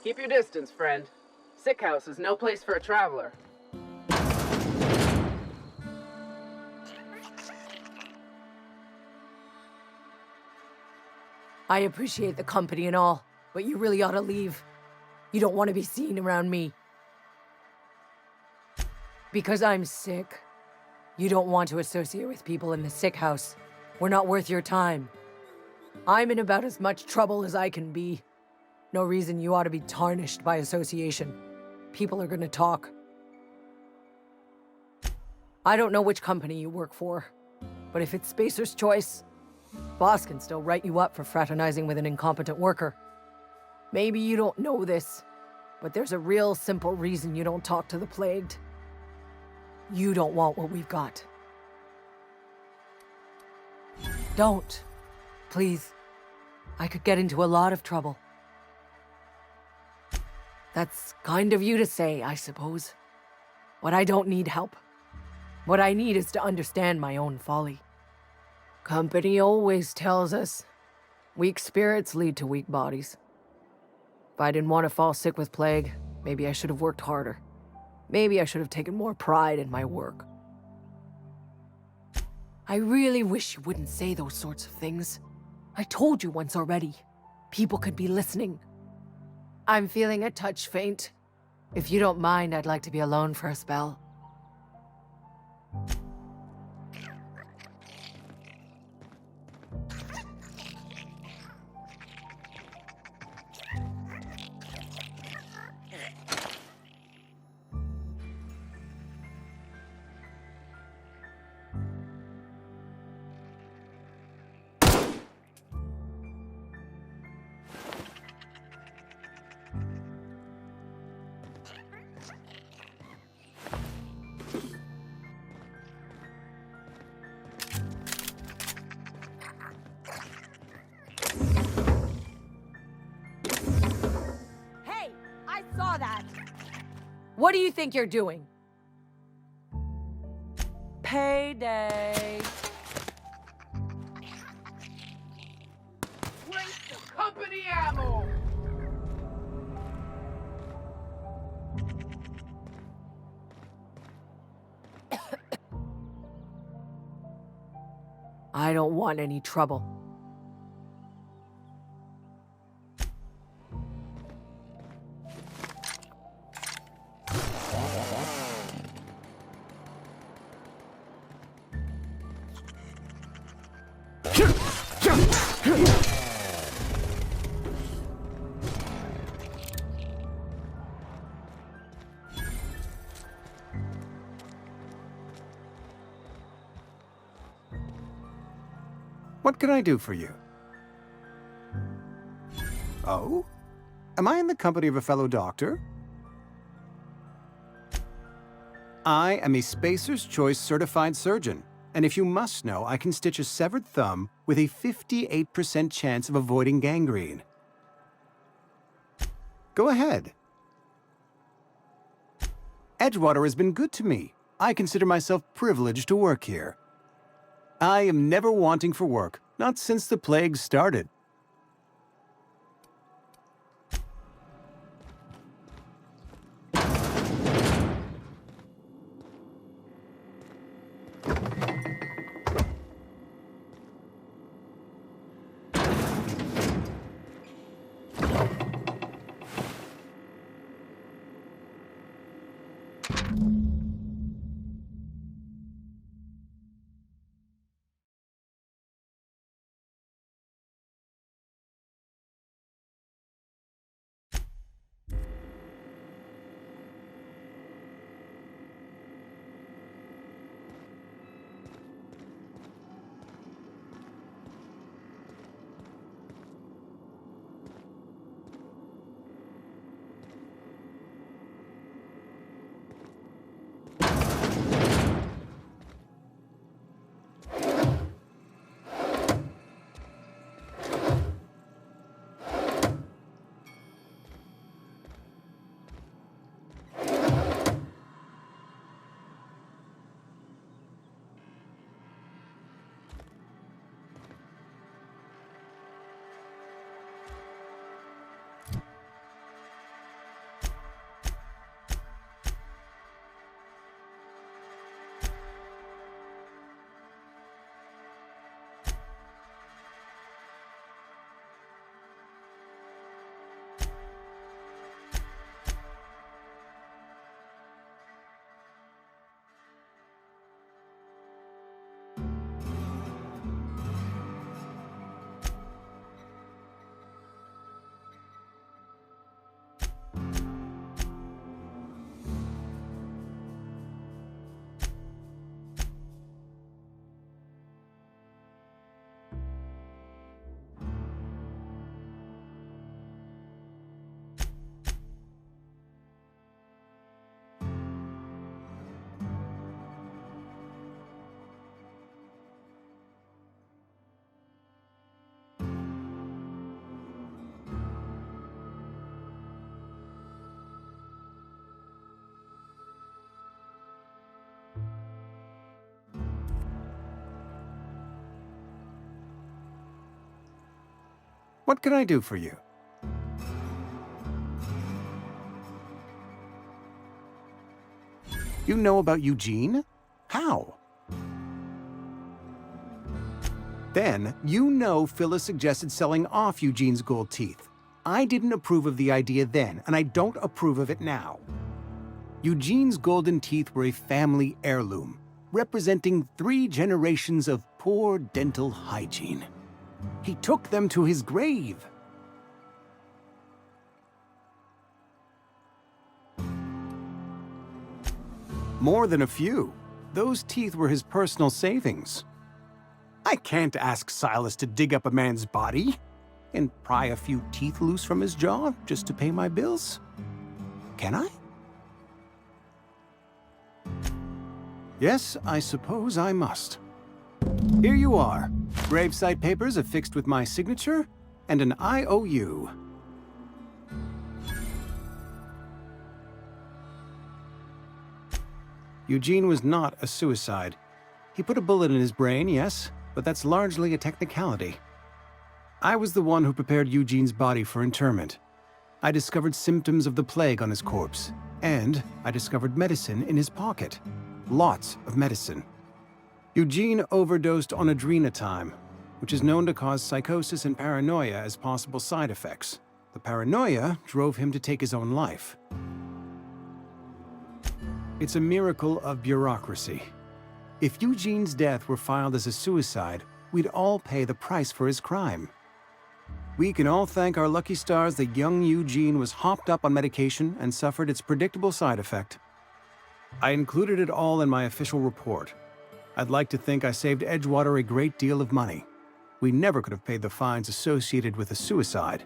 Keep your distance, friend. Sick house is no place for a traveler. I appreciate the company and all, but you really ought to leave. You don't want to be seen around me. Because I'm sick. You don't want to associate with people in the sick house. We're not worth your time. I'm in about as much trouble as I can be. No reason you ought to be tarnished by association. People are gonna talk. I don't know which company you work for, but if it's Spacer's Choice, boss can still write you up for fraternizing with an incompetent worker. Maybe you don't know this, but there's a real simple reason you don't talk to the plagued. You don't want what we've got. Don't. Please. I could get into a lot of trouble. That's kind of you to say, I suppose. But I don't need help. What I need is to understand my own folly. Company always tells us, weak spirits lead to weak bodies. If I didn't want to fall sick with plague, maybe I should have worked harder. Maybe I should have taken more pride in my work. I really wish you wouldn't say those sorts of things. I told you once already. People could be listening. I'm feeling a touch faint. If you don't mind, I'd like to be alone for a spell. Hey, I saw that! What do you think you're doing? Payday! Waste of company ammo! I don't want any trouble. What can I do for you? Oh? Am I in the company of a fellow doctor? I am a Spacer's Choice certified surgeon, and if you must know, I can stitch a severed thumb with a 58% chance of avoiding gangrene. Go ahead. Edgewater has been good to me. I consider myself privileged to work here. I am never wanting for work, not since the plague started. What can I do for you? You know about Eugene? How? Then, you know Phyllis suggested selling off Eugene's gold teeth. I didn't approve of the idea then, and I don't approve of it now. Eugene's golden teeth were a family heirloom, representing 3 generations of poor dental hygiene. He took them to his grave. More than a few. Those teeth were his personal savings. I can't ask Silas to dig up a man's body and pry a few teeth loose from his jaw just to pay my bills. Can I? Yes, I suppose I must. Here you are. Gravesite papers affixed with my signature and an IOU. Eugene was not a suicide. He put a bullet in his brain, yes, but that's largely a technicality. I was the one who prepared Eugene's body for interment. I discovered symptoms of the plague on his corpse, and I discovered medicine in his pocket. Lots of medicine. Eugene overdosed on adrenatime, which is known to cause psychosis and paranoia as possible side effects. The paranoia drove him to take his own life. It's a miracle of bureaucracy. If Eugene's death were filed as a suicide, we'd all pay the price for his crime. We can all thank our lucky stars that young Eugene was hopped up on medication and suffered its predictable side effect. I included it all in my official report. I'd like to think I saved Edgewater a great deal of money. We never could have paid the fines associated with a suicide.